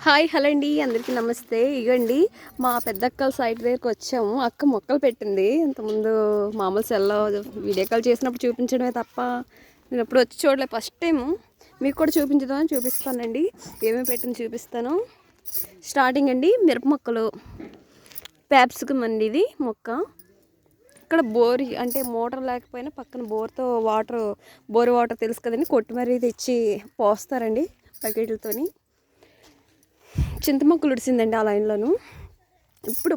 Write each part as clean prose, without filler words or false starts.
Hi hello అండి, అందరికీ నమస్తే. ఇగండి మా పెద్దక్కల సైట్ దగ్గరికి వచ్చాము. అక్క మొక్కలు పెట్టింది. ఇంతకుముందు మామూలు సెల్లో వీడియో కాల్ చేసినప్పుడు చూపించడమే తప్ప నేను ఎప్పుడు వచ్చి చూడలేదు. ఫస్ట్ టైం మీకు కూడా చూపించదామని చూపిస్తానండి. ఏమేమి పెట్టింది చూపిస్తాను. స్టార్టింగ్ అండి మిరప మొక్కలు, ప్యాప్సికమ్ అండి. ఇది మొక్క ఇక్కడ బోర్ అంటే మోటార్ లేకపోయినా పక్కన బోర్తో బోర్ వాటర్ తెలుసు కదండి, కొట్టి మరీ తెచ్చి పోస్తారండి బకెట్లతోని. చింత మొక్కలు ఉడిసిందండి ఆ లైన్లోను. ఇప్పుడు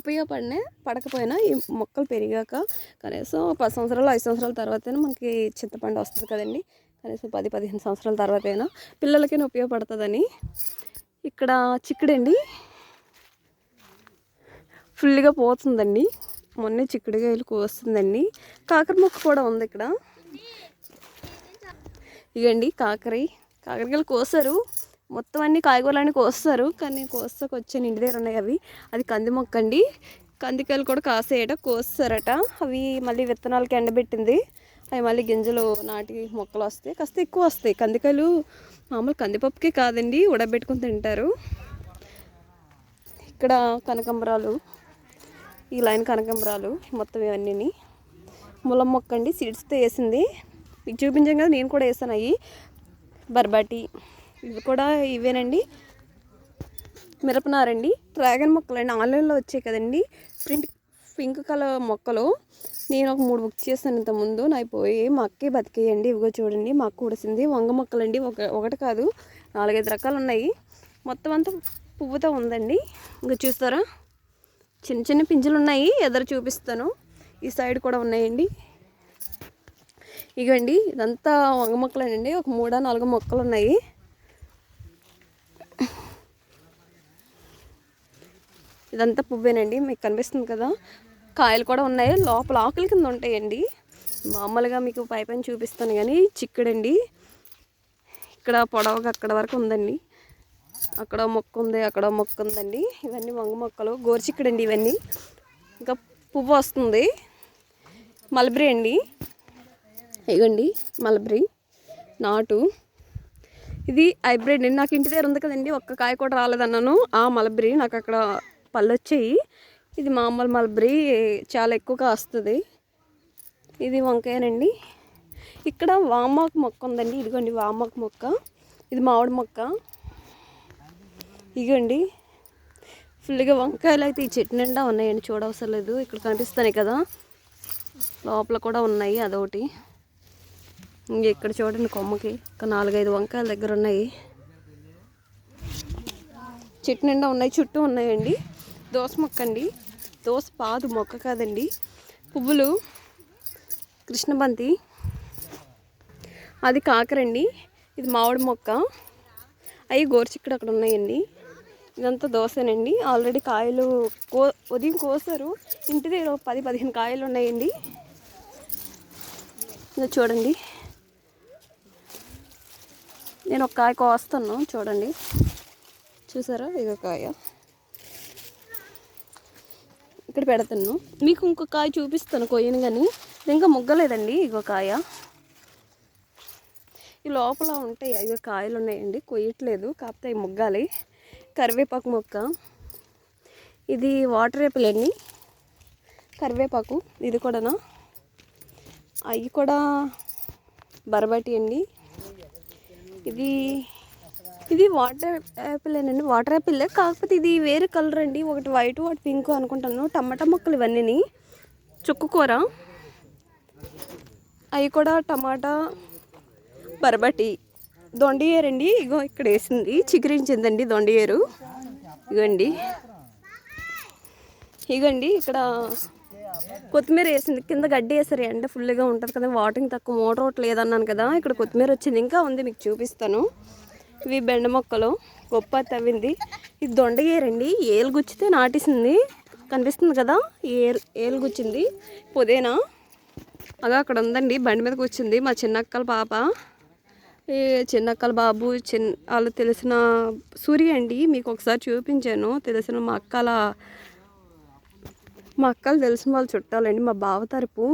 పడకపోయినా ఈ మొక్కలు పెరిగాక కనీసం 10 సంవత్సరాలు 5 సంవత్సరాల తర్వాతైనా మనకి చింతపండు వస్తుంది కదండి. కనీసం 10-15 సంవత్సరాల తర్వాతైనా పిల్లలకైనా ఉపయోగపడుతుందని. ఇక్కడ చిక్కుడండి ఫుల్గా పోతుందండి. మొన్నే చిక్కుడుకాయలు కోస్తుందండి. కాకర మొక్క కూడా ఉంది ఇక్కడ. ఇగండి కాకరకాయలు కోసారు. మొత్తం అన్ని కాయగూరలన్నీ కోస్తారు, కానీ కోస్తాకు వచ్చాను. ఇంటి దగ్గర ఉన్నాయి అవి. అది కంది మొక్క అండి. కందికాయలు కూడా కాసేయట కోస్తారట. అవి మళ్ళీ విత్తనాలకి ఎండబెట్టింది. అవి మళ్ళీ గింజలు నాటి మొక్కలు వస్తాయి, కాస్త ఎక్కువ వస్తాయి. కందికాయలు మామూలు కందిపప్పుకే కాదండి, ఉడబెట్టుకుని తింటారు. ఇక్కడ కనకంబరాలు, ఈ లైన్ కనకంబరాలు మొత్తం ఇవన్నీ. ములం మొక్క అండి, సీడ్స్తో వేసింది. మీకు చూపించాం కదా, నేను కూడా వేసాను. అవి బర్బాటి, ఇవి కూడా ఇవేనండి. మిరపనారండి, డ్రాగన్ మొక్కలు అండి. ఆన్లైన్లో వచ్చాయి కదండి పింక్ కలర్ మొక్కలు. నేను ఒక 3 బుక్ చేశాను ఇంతకుముందు. నాకు పోయి మా అక్కే బతికేయండి. ఇవిగో చూడండి, మా అక్క ఉడిసింది. వంగ మొక్కలండి, ఒకటి కాదు 4-5 రకాలు ఉన్నాయి. మొత్తం అంతా పువ్వుతో ఉందండి. ఇంకా చూస్తారా, చిన్న చిన్న పింజలు ఉన్నాయి. ఎదురు చూపిస్తాను. ఈ సైడ్ కూడా ఉన్నాయండి. ఇగండి ఇదంతా వంగ మొక్కలేనండి. ఒక 3-4 మొక్కలు ఉన్నాయి. ఇదంతా పువ్వేనండి, మీకు కనిపిస్తుంది కదా. కాయలు కూడా ఉన్నాయి. లోపల ఆకుల కింద ఉంటాయండి. మామూలుగా మీకు పైపైన చూపిస్తాను కానీ చిక్కుడండి. ఇక్కడ పొడవుగా అక్కడ వరకు ఉందండి. అక్కడ మొక్క ఉంది, అక్కడ మొక్క ఉందండి. ఇవన్నీ వంగ మొక్కలు, గోరుచిక్కుడండి ఇవన్నీ. ఇంకా పువ్వు వస్తుంది. మల్బరీ అండి. ఇగండి మల్బరీ నాటు. ఇది హైబ్రిడ్ అండి. నాకు ఇంటి దగ్గర ఉంది కదండి, ఒక్క కాయ కూడా రాలేదన్నాను. ఆ మల్బరీ నాకు అక్కడ పళ్ళు వచ్చాయి. ఇది మామూలు మల్బరీ చాలా ఎక్కువగా వస్తుంది. ఇది వంకాయనండి. ఇక్కడ వామాకు మొక్క ఉందండి. ఇదిగోండి వామాకు మొక్క. ఇది మామిడి మొక్క. ఇగండి ఫుల్గా వంకాయలు అయితే ఈ చెట్టు నిండా ఉన్నాయండి, చూడవసరం లేదు. ఇక్కడ కనిపిస్తున్నాయి కదా, లోపల కూడా ఉన్నాయి. అదొకటి. ఇక్కడ చూడండి, కొమ్మకి ఒక 4-5 వంకాయల దగ్గర ఉన్నాయి. చెట్టు నిండా ఉన్నాయి, చుట్టూ ఉన్నాయండి. దోస మొక్క అండి. దోస పాదు మొక్క కాదండి, పువ్వులు. కృష్ణబంతి, అది కాకరండి. ఇది మామిడి మొక్క. అవి గోరుచిక్కుడు అక్కడ ఉన్నాయండి. ఇదంతా దోసేనండి. ఆల్రెడీ కాయలు ఉదయం కోసారు. ఇంటి దగ్గర 10-15 కాయలు ఉన్నాయండి. ఇది చూడండి, నేను ఒక కాయ కోస్తాను. చూడండి, చూసారా, ఇదో కాయ ఇక్కడ పెడతాను. మీకు ఇంకో కాయ చూపిస్తాను కొయ్యను, కానీ ఇంకా ముగ్గలేదండి. ఇగో కాయ ఈ లోపల ఉంటాయి. అయ్యో కాయలు ఉన్నాయండి, కొయ్యట్లేదు, కాకపోతే అవి ముగ్గాలి. కరివేపాకు మొక్క. ఇది వాటర్ యాపిల్ అండి, కరివేపాకు. ఇది కూడానా, అవి కూడా బరబటి అండి. ఇది వాటర్ యాపిల్ అండి, వాటర్ యాపిల్, కాకపోతే ఇది వేరే కలర్ అండి. ఒకటి వైట్, ఒకటి పింక్ అనుకుంటాను. టమాటా మొక్కలు ఇవన్నీ. చుక్కకూర, అవి కూడా టమాటా, బరబటి. దొండయేరండి. ఇగో ఇక్కడ వేసింది, చిగురించిందండి దొండయేరు. ఇగండి ఇక్కడ కొత్తిమీర వేసింది. కింద గడ్డి వేసారు, ఎండ ఫుల్గా ఉంటుంది కదా, వాటరింగ్ తక్కువ, మోటార్ ఒకటి లేదన్నాను కదా. ఇక్కడ కొత్తిమీర వచ్చింది, ఇంకా ఉంది, మీకు చూపిస్తాను. ఇవి బెండ మొక్కలు, గొప్ప తవ్వింది. ఇది దొండగేరండి, ఏలు గుచ్చితే నాటేసింది. కనిపిస్తుంది కదా, ఏలు గుచ్చింది. పుదీనా అలా అక్కడ ఉందండి, బండి మీద కూర్చుంది మా చిన్నక్కల పాప. ఈ చిన్నక్కల బాబు వాళ్ళు తెలిసిన సూర్య అండి. మీకు ఒకసారి చూపించాను. తెలిసిన మా అక్కలు తెలిసిన వాళ్ళు చుట్టాలండి, మా బావ తరపు.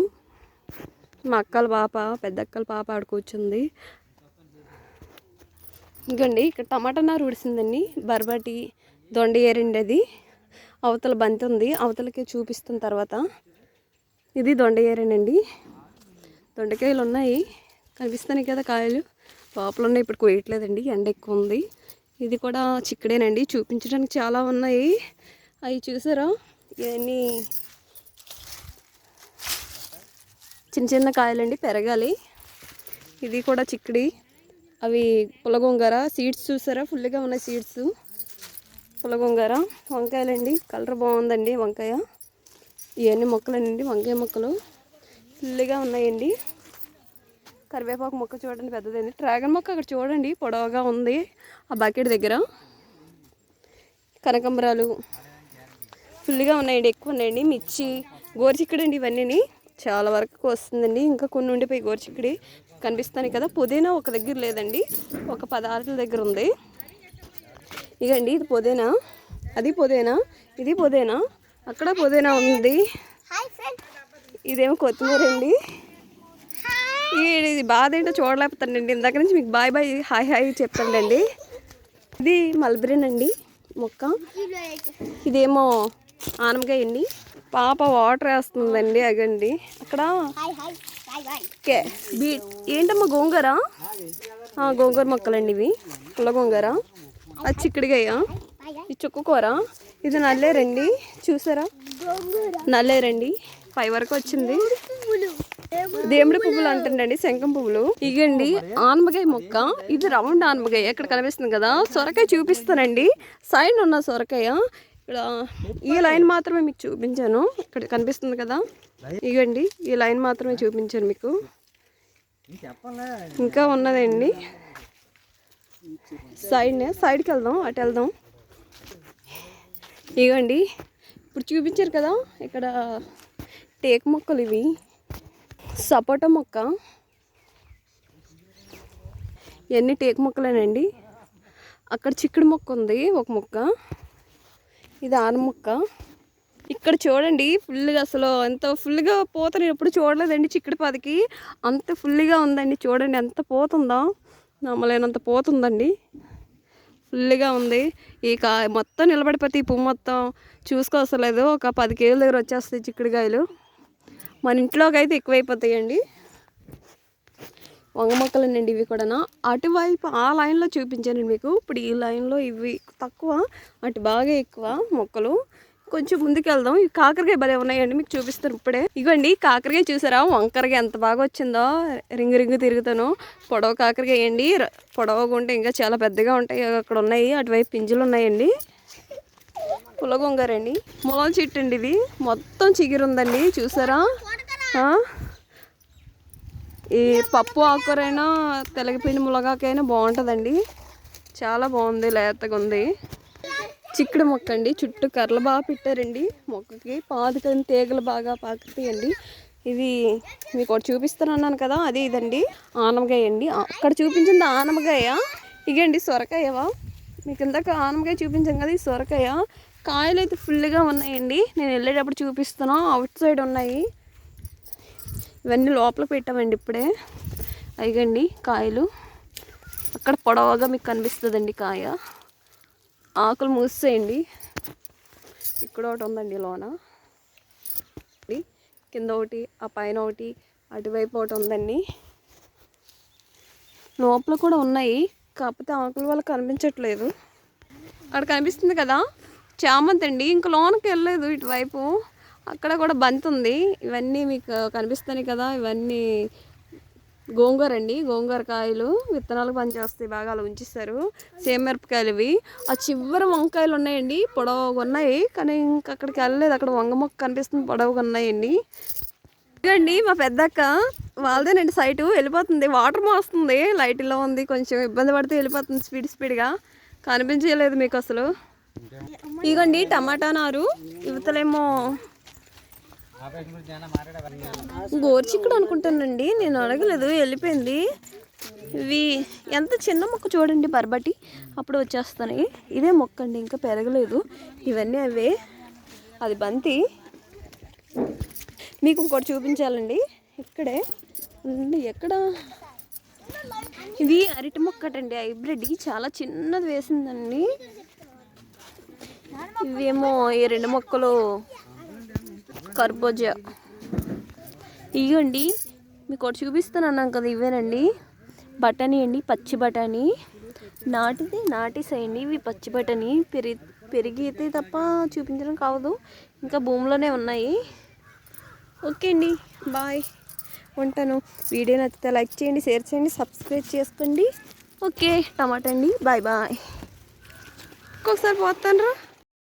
మా అక్కల పాప, పెద్ద అక్కల పాప ఆడ కూర్చుంది. ఇంకండి ఇక్కడ టమాటా నారు ఉడిసిందండి. బర్బటి దొండ ఏరండి. అది అవతల బంతి ఉంది, అవతలకి చూపిస్తున్న తర్వాత ఇది దొండ ఏరేనండి. దొండకాయలు ఉన్నాయి, కనిపిస్తున్నాయి కదా కాయలు. లోపల ఉన్నాయి, ఇప్పుడు కోయట్లేదండి, ఎండ ఎక్కువ ఉంది. ఇది కూడా చిక్కడేనండి, చూపించడానికి చాలా ఉన్నాయి. అవి చూసారా, ఇవన్నీ చిన్న చిన్న కాయలండి, పెరగాలి. ఇది కూడా చిక్కడి. అవి పుల్లగొంగర సీడ్స్ చూసారా, ఫుల్గా ఉన్నాయి సీడ్స్. పుల్లగొంగర వంకాయలండి, కలర్ బాగుందండి వంకాయ. ఇవన్నీ మొక్కలండి, వంకాయ మొక్కలు ఫుల్గా ఉన్నాయండి. కరివేపాకు మొక్క చూడండి, పెద్దదండి. డ్రాగన్ మొక్క అక్కడ చూడండి, పొడవుగా ఉంది ఆ బకెట్ దగ్గర. కనకంబరాలు ఫుల్గా ఉన్నాయండి, ఎక్కువ ఉన్నాయండి. మిర్చి, గోరుచిక్కడండి, ఇవన్నీ చాలా వరకు వస్తుందండి. ఇంకా కొన్ని ఉండిపోయి గోరుచిక్కడి కనిపిస్తాయి కదా. పుదీనా ఒక దగ్గర లేదండి, ఒక 10 ఆటల దగ్గర ఉంది. ఇదండి, ఇది పుదీనా, అది పుదీనా, ఇది పుదీనా, అక్కడ పుదీనా ఉంది. ఇదేమో కొత్తిమీర అండి. ఇది బాధ ఏంటో చూడలేకపోతానండి. ఇందాక నుంచి మీకు బాయ్ బాయ్ హాయ్ హాయ్ చెప్తానండి. ఇది మల్బరీనండి మొక్క. ఇదేమో ఆనమకాయ అండి. పాప వాటర్ వేస్తుందండి. అగండి అక్కడ ఏంటమ్మా, గోంగూర, గోంగూర మొక్కలండి ఇవి. పుల్ల గోంగూర, అది చిక్కుడుగాయ, ఇది చుక్కకూర, ఇది నల్లేరండి. చూసారా, నల్లేరండి, పై వరకు వచ్చింది. దేమిడి పువ్వులు అంటుండండి, శంఖం పువ్వులు. ఇగండి ఆనమకాయ మొక్క, ఇది రౌండ్ ఆనమకాయ. ఇక్కడ కనిపిస్తుంది కదా. సొరకాయ చూపిస్తానండి, సైడ్ ఉన్న సొరకాయ. ఇక్కడ ఈ లైన్ మాత్రమే మీకు చూపించాను, ఇక్కడ కనిపిస్తుంది కదా. ఇగండి ఈ లైన్ మాత్రమే చూపించాను మీకు, ఇంకా ఉన్నదండి. సైడ్కి వెళ్దాం, అటు వెళ్దాం. ఇగండి ఇప్పుడు చూపించారు కదా, ఇక్కడ టేకు మొక్కలు, ఇవి సపోటా మొక్క, ఇవన్నీ టేకు మొక్కలేనండి. అక్కడ చిక్కుడు మొక్క ఉంది ఒక మొక్క, ఇది ఆన మొక్క. ఇక్కడ చూడండి ఫుల్గా, అసలు ఎంత ఫుల్గా పూత నేను ఎప్పుడు చూడలేదండి. చిక్కుడు పాదికి అంత ఫుల్గా ఉందండి. చూడండి ఎంత పోతుందో, నమ్మలేనంత పోతుందండి, ఫుల్గా ఉంది. ఈ మొత్తం నిలబడిపోతే ఈ పువ్వు మొత్తం చూసుకోవసలేదు. ఒక 10 కేజీల దగ్గర వచ్చేస్తాయి చిక్కుడుకాయలు. మన ఇంట్లోకి అయితే ఎక్కువైపోతాయండి. వంగ మొక్కలేనండి ఇవి కూడా. అటువైపు ఆ లైన్లో చూపించానండి మీకు. ఇప్పుడు ఈ లైన్లో ఇవి తక్కువ, అటు బాగా ఎక్కువ మొక్కలు. కొంచెం ముందుకు వెళ్దాం. ఈ కాకరకాయ భలే ఉన్నాయండి, మీకు చూపిస్తాను ఇప్పుడే. ఇగోండి కాకరకాయ చూసారా, వంకరగా ఎంత బాగా వచ్చిందో, రింగు రింగు తిరుగుతాను. పొడవ కాకరకాయ అండి, పొడవగా ఉంటే ఇంకా చాలా పెద్దగా ఉంటాయి. అక్కడ ఉన్నాయి, అటువైపు పింజలు ఉన్నాయండి. పుల్లగొంగారండి, ములల చెట్టు అండి, ఇది మొత్తం చిగురు ఉందండి. చూసారా, ఈ పప్పు ఆకుకూరైనా తెలగపిండి ములగాకైనా బాగుంటుందండి, చాలా బాగుంది, లేతగా ఉంది. చిక్కుడు మొక్క అండి, చుట్టూ కర్రలు బాగా పెట్టారండి మొక్కకి. పాదుకని తీగలు బాగా పాకుతాయండి. ఇది మీకు ఒకటి చూపిస్తాను అన్నాను కదా, అది ఇదండి ఆనమకాయ అండి. అక్కడ చూపించింది ఆనమకాయ. ఇగండి సొరకాయవా, మీకు ఇందాక ఆనమకాయ చూపించాం కదా, ఈ సొరకాయ. కాయలు అయితే ఫుల్గా ఉన్నాయండి, నేను వెళ్ళేటప్పుడు చూపిస్తాను. అవుట్ సైడ్ ఉన్నాయి, ఇవన్నీ లోపల పెట్టామండి ఇప్పుడే. అయిగండి కాయలు, అక్కడ పొడవగా మీకు కనిపిస్తుందండి కాయ. ఆకులు మూసేయండి. ఇక్కడ ఒకటి ఉందండి లోన, కింద ఒకటి, ఆ పైన ఒకటి, అటువైపు ఒకటి ఉందండి. లోపల కూడా ఉన్నాయి, కాకపోతే ఆకుల వల్ల కనిపించట్లేదు. అక్కడ కనిపిస్తుంది కదా చామంతి అండి, ఇంకా లోనకి వెళ్ళలేదు ఇటువైపు. అక్కడ కూడా బంతి ఉంది. ఇవన్నీ మీకు కనిపిస్తున్నాయి కదా, ఇవన్నీ గోంగూర అండి. గోంగూర కాయలు విత్తనాలకు పనిచేస్తాయి, బాగా అలా ఉంచిస్తారు. సేమిరపకాయలు ఇవి. ఆ చివరి వంకాయలు ఉన్నాయండి, పొడవుగా ఉన్నాయి, కానీ ఇంకా అక్కడికి వెళ్ళలేదు. అక్కడ వంగ మొక్క కనిపిస్తుంది, పొడవుగా ఉన్నాయండి. ఇదండి మా పెద్దక్క వాళ్ళదేనండి సైటు, వెళ్ళిపోతుంది. వాటర్ మోస్తుంది, లైట్లో ఉంది, కొంచెం ఇబ్బంది పడితే వెళ్ళిపోతుంది స్పీడ్గా. కనిపించలేదు మీకు అసలు. ఇగండి టమాటా నారు, యువతలేమో గోరుచిక్కుడు అనుకుంటానండి, నేను అడగలేదు, వెళ్ళిపోయింది. ఇవి ఎంత చిన్న మొక్క చూడండి, బర్బటి అప్పుడు వచ్చేస్తాయి. ఇదే మొక్క అండి, ఇంకా పెరగలేదు. ఇవన్నీ అవే, అది బంతి. మీకు ఇంకోటి చూపించాలండి, ఇక్కడే ఉంది. ఎక్కడ ఇది అరటి మొక్కటండి, హైబ్రిడ్ చాలా చిన్నది వేసిందండి. ఇవేమో ఈ 2 మొక్కలు కర్బూజా. ఇవ్వండి మీకు ఒకటి చూపిస్తాను అన్నాం కదా, ఇవేనండి బఠానీ అండి, పచ్చి బఠానీ. నాటిసేయండి ఇవి పచ్చి బఠానీ. పెరిగితే తప్ప చూపించడం కావదు, ఇంకా భూమిలోనే ఉన్నాయి. ఓకే అండి, బాయ్, ఉంటాను. వీడియో నచ్చితే లైక్ చేయండి, షేర్ చేయండి, సబ్స్క్రైబ్ చేసుకోండి. ఓకే, టమాటా అండి, బాయ్ బాయ్. ఇంకొకసారి పోతాను రా.